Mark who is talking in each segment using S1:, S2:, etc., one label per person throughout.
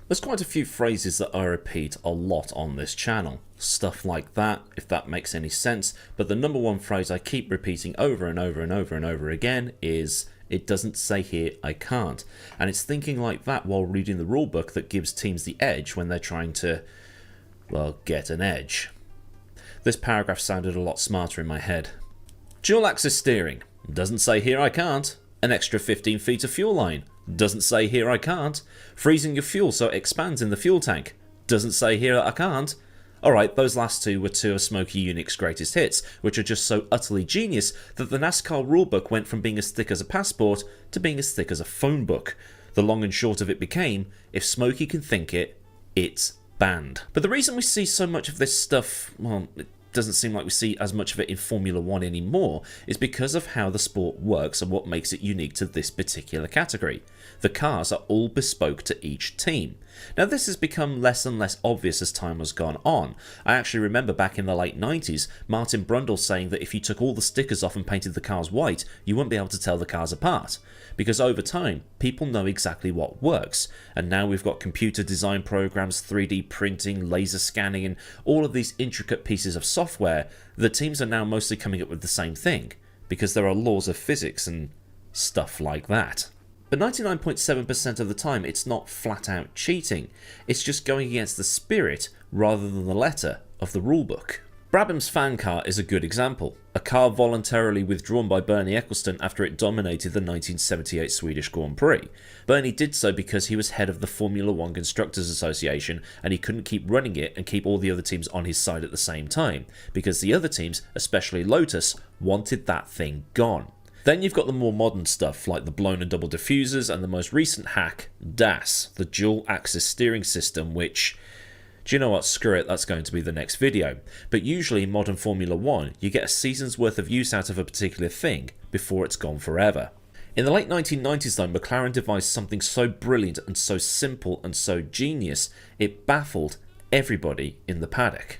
S1: There's quite a few phrases that I repeat a lot on this channel. Stuff like that, if that makes any sense, but the number one phrase I keep repeating over and over and over and over again is, it doesn't say here I can't. And it's thinking like that while reading the rulebook that gives teams the edge when they're trying to, well, get an edge. This paragraph sounded a lot smarter in my head. Dual axis steering. Doesn't say here I can't. An extra 15 feet of fuel line. Doesn't say here I can't. Freezing your fuel so it expands in the fuel tank. Doesn't say here I can't. Alright, those last two were two of Smokey Unique's greatest hits, which are just so utterly genius that the NASCAR rulebook went from being as thick as a passport to being as thick as a phone book. The long and short of it became, if Smokey can think it, it's banned. But the reason we see so much of this stuff, well, it doesn't seem like we see as much of it in Formula 1 anymore, is because of how the sport works and what makes it unique to this particular category. The cars are all bespoke to each team. Now this has become less and less obvious as time has gone on. I actually remember back in the late 90s, Martin Brundle saying that if you took all the stickers off and painted the cars white, you wouldn't be able to tell the cars apart. Because over time, people know exactly what works, and now we've got computer design programs, 3D printing, laser scanning, and all of these intricate pieces of software. The teams are now mostly coming up with the same thing, because there are laws of physics and stuff like that. But 99.7% of the time it's not flat out cheating, it's just going against the spirit rather than the letter of the rulebook. Brabham's fan car is a good example, a car voluntarily withdrawn by Bernie Ecclestone after it dominated the 1978 Swedish Grand Prix. Bernie did so because he was head of the Formula 1 Constructors Association and he couldn't keep running it and keep all the other teams on his side at the same time, because the other teams, especially Lotus, wanted that thing gone. Then you've got the more modern stuff like the blown and double diffusers and the most recent hack, DAS, the dual axis steering system, which, do you know what, screw it, that's going to be the next video. But usually in modern Formula 1 you get a season's worth of use out of a particular thing before it's gone forever. In the late 1990s though, McLaren devised something so brilliant and so simple and so genius it baffled everybody in the paddock.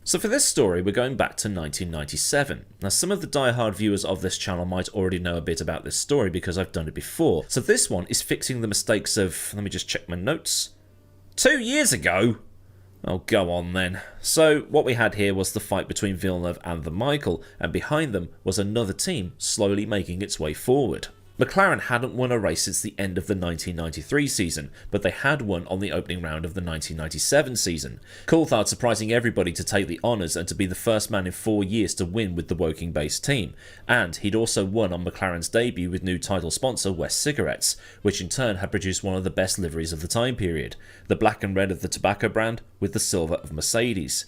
S1: So for this story, we're going back to 1997. Now some of the die-hard viewers of this channel might already know a bit about this story because I've done it before. So this one is fixing the mistakes of, let me just check my notes, 2 years ago? Oh, go on then. So what we had here was the fight between Villeneuve and the Michael, and behind them was another team slowly making its way forward. McLaren hadn't won a race since the end of the 1993 season, but they had won on the opening round of the 1997 season. Coulthard surprising everybody to take the honours and to be the first man in 4 years to win with the Woking-based team. And he'd also won on McLaren's debut with new title sponsor West Cigarettes, which in turn had produced one of the best liveries of the time period, the black and red of the tobacco brand with the silver of Mercedes.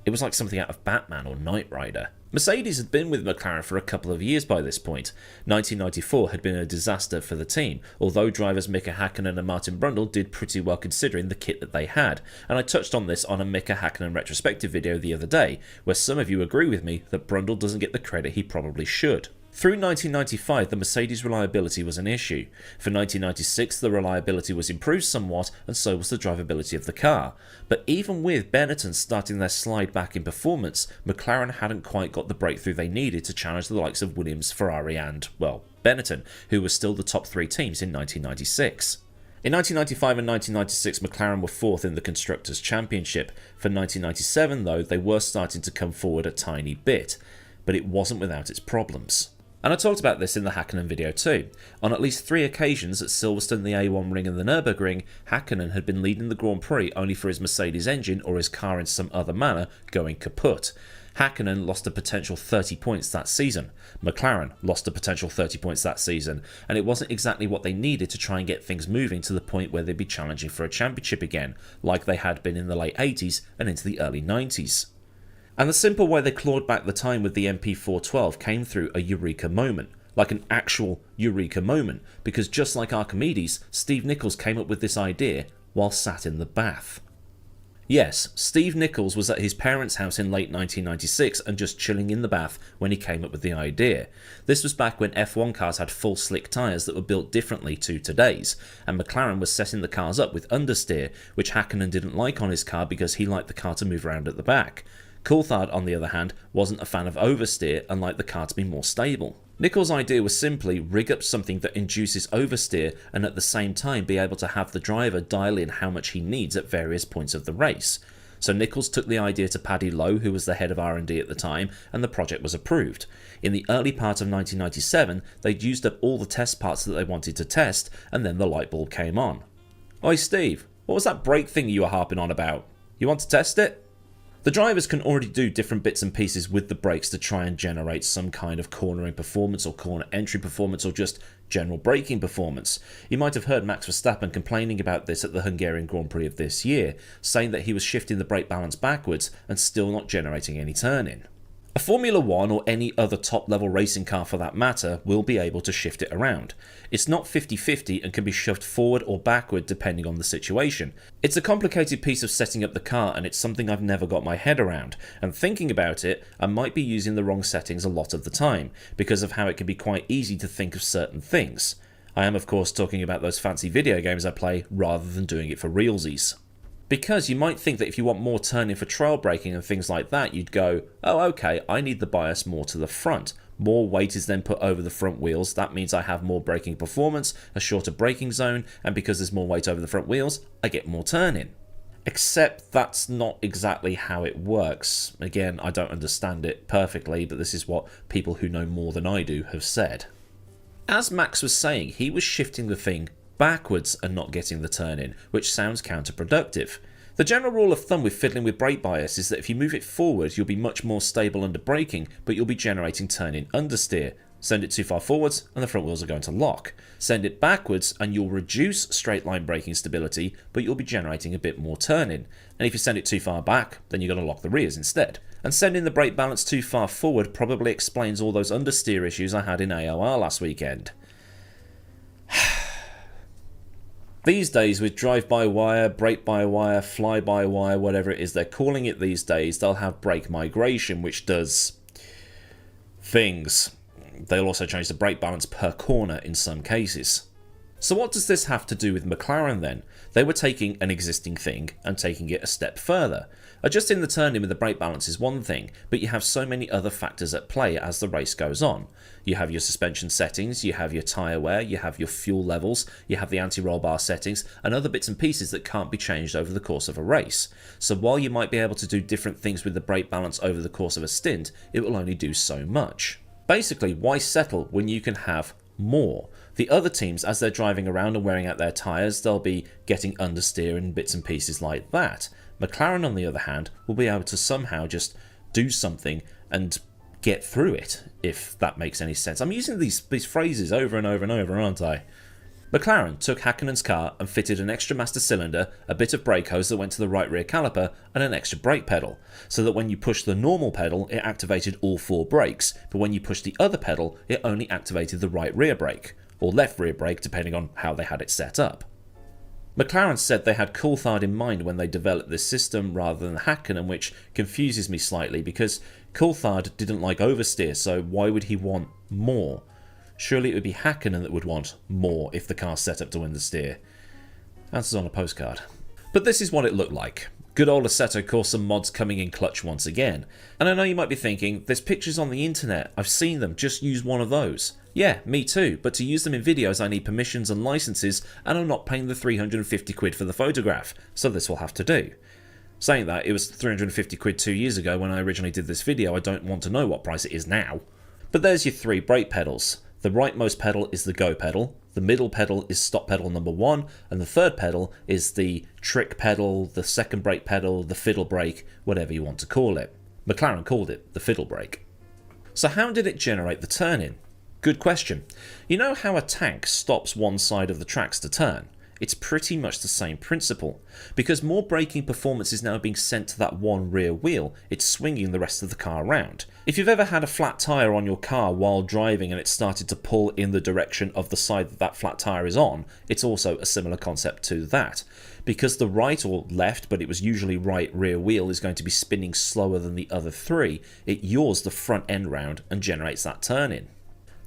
S1: It was like something out of Batman or Knight Rider. Mercedes had been with McLaren for a couple of years by this point. 1994 had been a disaster for the team, although drivers Mika Hakkinen and Martin Brundle did pretty well considering the kit that they had, and I touched on this on a Mika Hakkinen retrospective video the other day, where some of you agree with me that Brundle doesn't get the credit he probably should. Through 1995, the Mercedes reliability was an issue. For 1996, the reliability was improved somewhat, and so was the drivability of the car. But even with Benetton starting their slide back in performance, McLaren hadn't quite got the breakthrough they needed to challenge the likes of Williams, Ferrari and, well, Benetton, who were still the top three teams in 1996. In 1995 and 1996, McLaren were fourth in the Constructors' Championship. For 1997, though, they were starting to come forward a tiny bit, but it wasn't without its problems. And I talked about this in the Hakkinen video too. On at least 3 occasions at Silverstone, the A1 Ring and the Nürburgring, Hakkinen had been leading the Grand Prix only for his Mercedes engine or his car in some other manner going kaput. Hakkinen lost a potential 30 points that season. McLaren lost a potential 30 points that season, and it wasn't exactly what they needed to try and get things moving to the point where they'd be challenging for a championship again, like they had been in the late 80s and into the early 90s. And the simple way they clawed back the time with the MP412 came through a eureka moment, like an actual eureka moment, because just like Archimedes, Steve Nichols came up with this idea while sat in the bath. Yes, Steve Nichols was at his parents' house in late 1996 and just chilling in the bath when he came up with the idea. This was back when F1 cars had full slick tyres that were built differently to today's, and McLaren was setting the cars up with understeer, which Hakkinen didn't like on his car because he liked the car to move around at the back. Coulthard, on the other hand, wasn't a fan of oversteer and liked the car to be more stable. Nickel's idea was simply rig up something that induces oversteer and at the same time be able to have the driver dial in how much he needs at various points of the race. So Nichols took the idea to Paddy Lowe, who was the head of R&D at the time, and the project was approved. In the early part of 1997, they'd used up all the test parts that they wanted to test, and then the light bulb came on. "Oi Steve, what was that brake thing you were harping on about? You want to test it?" The drivers can already do different bits and pieces with the brakes to try and generate some kind of cornering performance or corner entry performance or just general braking performance. You might have heard Max Verstappen complaining about this at the Hungarian Grand Prix of this year, saying that he was shifting the brake balance backwards and still not generating any turning. A Formula 1 or any other top-level racing car for that matter will be able to shift it around. It's not 50-50 and can be shoved forward or backward depending on the situation. It's a complicated piece of setting up the car and it's something I've never got my head around, and thinking about it, I might be using the wrong settings a lot of the time, because of how it can be quite easy to think of certain things. I am of course talking about those fancy video games I play rather than doing it for realsies. Because you might think that if you want more turning for trail braking and things like that, you'd go, oh okay, I need the bias more to the front. More weight is then put over the front wheels, that means I have more braking performance, a shorter braking zone, and because there's more weight over the front wheels, I get more turning. Except that's not exactly how it works. Again, I don't understand it perfectly, but this is what people who know more than I do have said. As Max was saying, he was shifting the thing backwards and not getting the turn in, which sounds counterproductive. The general rule of thumb with fiddling with brake bias is that if you move it forward, you'll be much more stable under braking, but you'll be generating turn-in understeer. Send it too far forwards and the front wheels are going to lock. Send it backwards and you'll reduce straight line braking stability, but you'll be generating a bit more turn-in. And if you send it too far back, then you're going to lock the rears instead. And sending the brake balance too far forward probably explains all those understeer issues I had in AOR last weekend. These days, with drive-by-wire, brake-by-wire, fly-by-wire, whatever it is they're calling it these days, they'll have brake migration, which does things. They'll also change the brake balance per corner in some cases. So what does this have to do with McLaren then? They were taking an existing thing and taking it a step further. Adjusting the turn-in with the brake balance is one thing, but you have so many other factors at play as the race goes on. You have your suspension settings, you have your tyre wear, you have your fuel levels, you have the anti-roll bar settings, and other bits and pieces that can't be changed over the course of a race. So while you might be able to do different things with the brake balance over the course of a stint, it will only do so much. Basically, why settle when you can have more? The other teams, as they're driving around and wearing out their tyres, they'll be getting understeer and bits and pieces like that. McLaren, on the other hand, will be able to somehow just do something and get through it, if that makes any sense. I'm using these phrases over and over and over, aren't I? McLaren took Häkkönen's car and fitted an extra master cylinder, a bit of brake hose that went to the right rear caliper, and an extra brake pedal, so that when you pushed the normal pedal, it activated all 4 brakes, but when you pushed the other pedal, it only activated the right rear brake, or left rear brake, depending on how they had it set up. McLaren said they had Coulthard in mind when they developed this system rather than Häkkinen, which confuses me slightly because Coulthard didn't like oversteer, so why would he want more? Surely it would be Häkkinen that would want more if the car's set up to understeer. Answers on a postcard. But this is what it looked like. Good old Assetto Corsa mods coming in clutch once again. And I know you might be thinking, there's pictures on the internet, I've seen them, just use one of those. Yeah, me too, but to use them in videos I need permissions and licenses, and I'm not paying the 350 quid for the photograph, so this will have to do. Saying that, it was 350 quid 2 years ago when I originally did this video, I don't want to know what price it is now. But there's your 3 brake pedals. The rightmost pedal is the go pedal, the middle pedal is stop pedal number 1, and the third pedal is the trick pedal, the second brake pedal, the fiddle brake, whatever you want to call it. McLaren called it the fiddle brake. So how did it generate the turn-in? Good question. You know how a tank stops one side of the tracks to turn? It's pretty much the same principle. Because more braking performance is now being sent to that one rear wheel, it's swinging the rest of the car around. If you've ever had a flat tyre on your car while driving and it started to pull in the direction of the side that flat tyre is on, it's also a similar concept to that. Because the right or left, but it was usually right rear wheel is going to be spinning slower than the other 3, it yaws the front end round and generates that turn-in.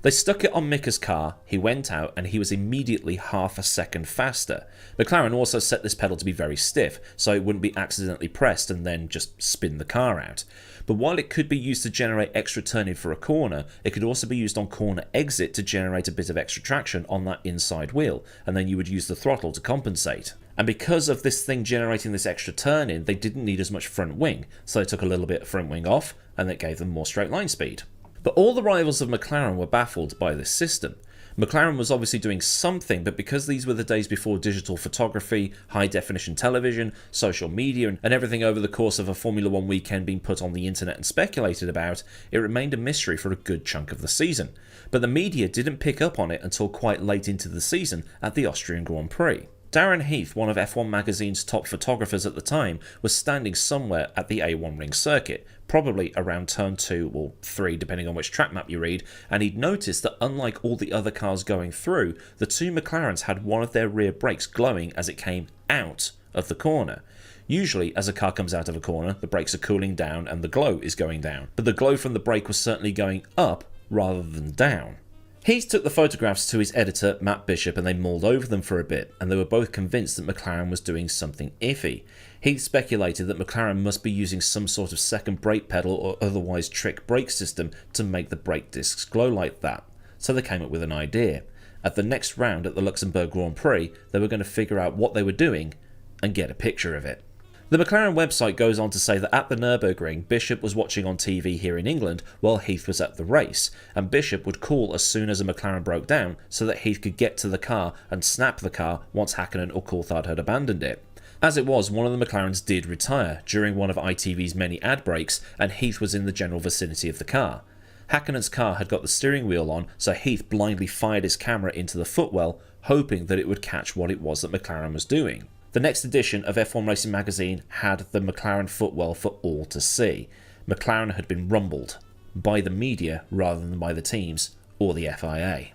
S1: They stuck it on Mika's car, he went out, and he was immediately half a second faster. McLaren also set this pedal to be very stiff, so it wouldn't be accidentally pressed and then just spin the car out. But while it could be used to generate extra turning for a corner, it could also be used on corner exit to generate a bit of extra traction on that inside wheel, and then you would use the throttle to compensate. And because of this thing generating this extra turn-in, they didn't need as much front wing, so they took a little bit of front wing off, and it gave them more straight line speed. But all the rivals of McLaren were baffled by this system. McLaren was obviously doing something, but because these were the days before digital photography, high-definition television, social media, and everything over the course of a Formula 1 weekend being put on the internet and speculated about, it remained a mystery for a good chunk of the season. But the media didn't pick up on it until quite late into the season at the Austrian Grand Prix. Darren Heath, one of F1 magazine's top photographers at the time, was standing somewhere at the A1 ring circuit, probably around turn 2 or 3 depending on which track map you read, and he'd noticed that unlike all the other cars going through, the two McLarens had one of their rear brakes glowing as it came out of the corner. Usually, as a car comes out of a corner, the brakes are cooling down and the glow is going down, but the glow from the brake was certainly going up rather than down. Heath took the photographs to his editor, Matt Bishop, and they mulled over them for a bit, and they were both convinced that McLaren was doing something iffy. Heath speculated that McLaren must be using some sort of second brake pedal or otherwise trick brake system to make the brake discs glow like that, so they came up with an idea. At the next round at the Luxembourg Grand Prix, they were going to figure out what they were doing and get a picture of it. The McLaren website goes on to say that at the Nürburgring, Bishop was watching on TV here in England while Heath was at the race, and Bishop would call as soon as a McLaren broke down so that Heath could get to the car and snap the car once Hakkinen or Coulthard had abandoned it. As it was, one of the McLarens did retire during one of ITV's many ad breaks, and Heath was in the general vicinity of the car. Hakkinen's car had got the steering wheel on, so Heath blindly fired his camera into the footwell, hoping that it would catch what it was that McLaren was doing. The next edition of F1 Racing magazine had the McLaren footwell for all to see. McLaren had been rumbled by the media rather than by the teams or the FIA.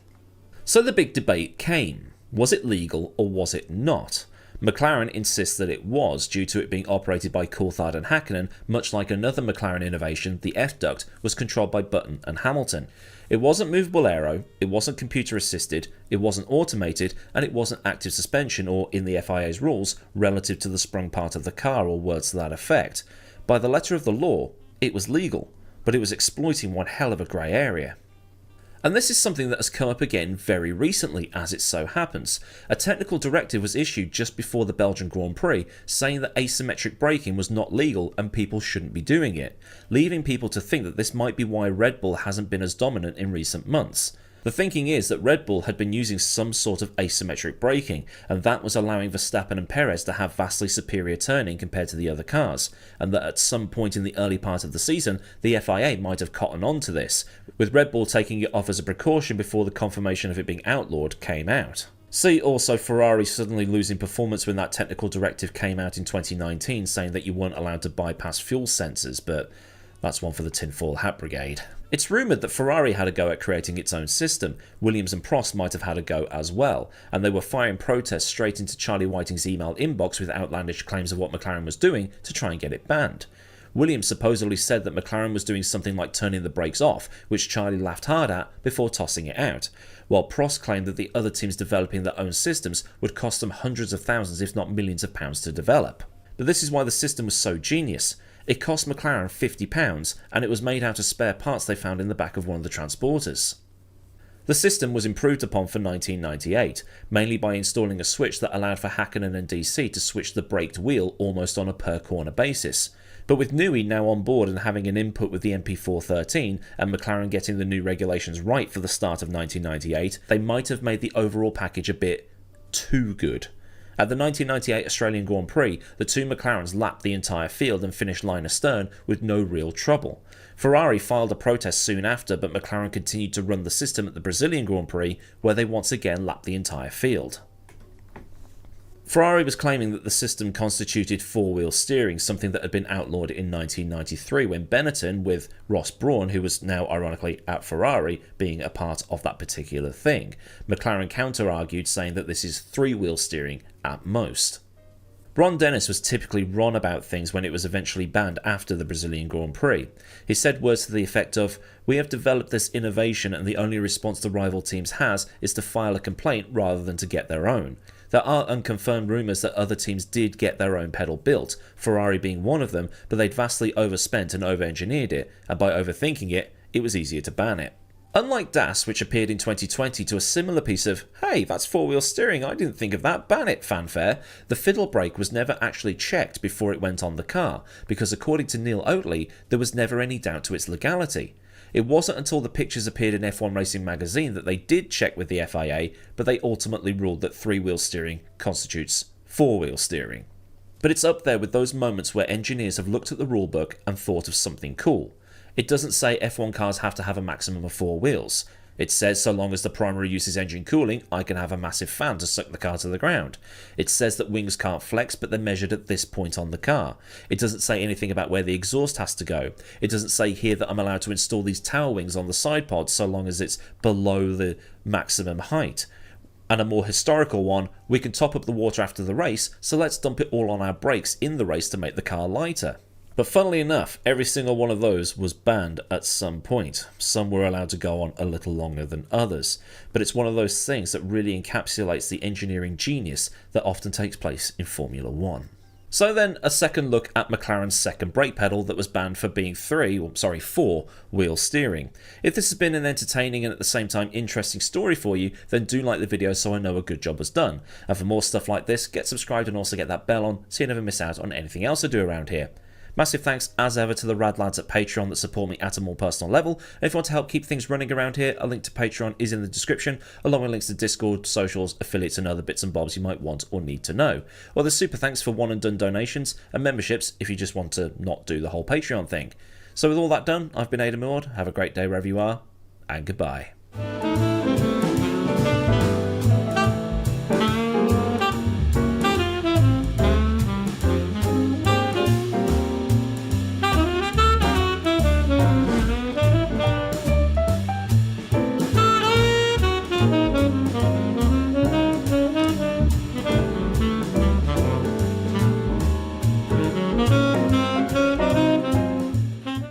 S1: So the big debate came. Was it legal or was it not? McLaren insists that it was, due to it being operated by Coulthard and Hakkinen, much like another McLaren innovation, the F-duct, was controlled by Button and Hamilton. It wasn't movable aero, it wasn't computer assisted, it wasn't automated, and it wasn't active suspension or, in the FIA's rules, relative to the sprung part of the car or words to that effect. By the letter of the law, it was legal, but it was exploiting one hell of a grey area. And this is something that has come up again very recently, as it so happens. A technical directive was issued just before the Belgian Grand Prix saying that asymmetric braking was not legal and people shouldn't be doing it, leaving people to think that this might be why Red Bull hasn't been as dominant in recent months. The thinking is that Red Bull had been using some sort of asymmetric braking, and that was allowing Verstappen and Perez to have vastly superior turning compared to the other cars, and that at some point in the early part of the season, the FIA might have cottoned on to this, with Red Bull taking it off as a precaution before the confirmation of it being outlawed came out. See also Ferrari suddenly losing performance when that technical directive came out in 2019 saying that you weren't allowed to bypass fuel sensors, but that's one for the tinfoil hat brigade. It's rumoured that Ferrari had a go at creating its own system. Williams and Prost might have had a go as well, and they were firing protests straight into Charlie Whiting's email inbox with outlandish claims of what McLaren was doing to try and get it banned. Williams supposedly said that McLaren was doing something like turning the brakes off, which Charlie laughed hard at before tossing it out, while Prost claimed that the other teams developing their own systems would cost them hundreds of thousands if not millions of pounds to develop. But this is why the system was so genius. It cost McLaren £50, and it was made out of spare parts they found in the back of one of the transporters. The system was improved upon for 1998, mainly by installing a switch that allowed for Hakkinen and DC to switch the braked wheel almost on a per corner basis. But with Newey now on board and having an input with the MP413, and McLaren getting the new regulations right for the start of 1998, they might have made the overall package a bit too good. At the 1998 Australian Grand Prix, the two McLarens lapped the entire field and finished line astern with no real trouble. Ferrari filed a protest soon after, but McLaren continued to run the system at the Brazilian Grand Prix, where they once again lapped the entire field. Ferrari was claiming that the system constituted four-wheel steering, something that had been outlawed in 1993 when Benetton, with Ross Brawn, who was now ironically at Ferrari, being a part of that particular thing. McLaren counter-argued, saying that this is three-wheel steering at most. Ron Dennis was typically wrong about things when it was eventually banned after the Brazilian Grand Prix. He said words to the effect of, "We have developed this innovation and the only response the rival teams has is to file a complaint rather than to get their own. There are unconfirmed rumours that other teams did get their own pedal built, Ferrari being one of them, but they'd vastly overspent and over-engineered it, and by overthinking it, it was easier to ban it." Unlike DAS, which appeared in 2020 to a similar piece of, "Hey, that's four-wheel steering, I didn't think of that, ban it," fanfare, the fiddle brake was never actually checked before it went on the car, because according to Neil Oatley, there was never any doubt to its legality. It wasn't until the pictures appeared in F1 Racing magazine that they did check with the FIA, but they ultimately ruled that three-wheel steering constitutes four-wheel steering. But it's up there with those moments where engineers have looked at the rulebook and thought of something cool. It doesn't say F1 cars have to have a maximum of 4 wheels. It says so long as the primary use is engine cooling, I can have a massive fan to suck the car to the ground. It says that wings can't flex, but they're measured at this point on the car. It doesn't say anything about where the exhaust has to go. It doesn't say here that I'm allowed to install these tower wings on the side pods so long as it's below the maximum height. And a more historical one, we can top up the water after the race, so let's dump it all on our brakes in the race to make the car lighter. But funnily enough, every single one of those was banned at some point. Some were allowed to go on a little longer than others. But it's one of those things that really encapsulates the engineering genius that often takes place in Formula 1. So then, a second look at McLaren's second brake pedal that was banned for being 4-wheel steering. If this has been an entertaining and at the same time interesting story for you, then do like the video so I know a good job was done. And for more stuff like this, get subscribed and also get that bell on so you never miss out on anything else I do around here. Massive thanks as ever to the rad lads at Patreon that support me at a more personal level. And if you want to help keep things running around here, a link to Patreon is in the description, along with links to Discord, socials, affiliates and other bits and bobs you might want or need to know. Well, there's super thanks for one and done donations and memberships if you just want to not do the whole Patreon thing. So with all that done, I've been Millward. Have a great day wherever you are, and goodbye.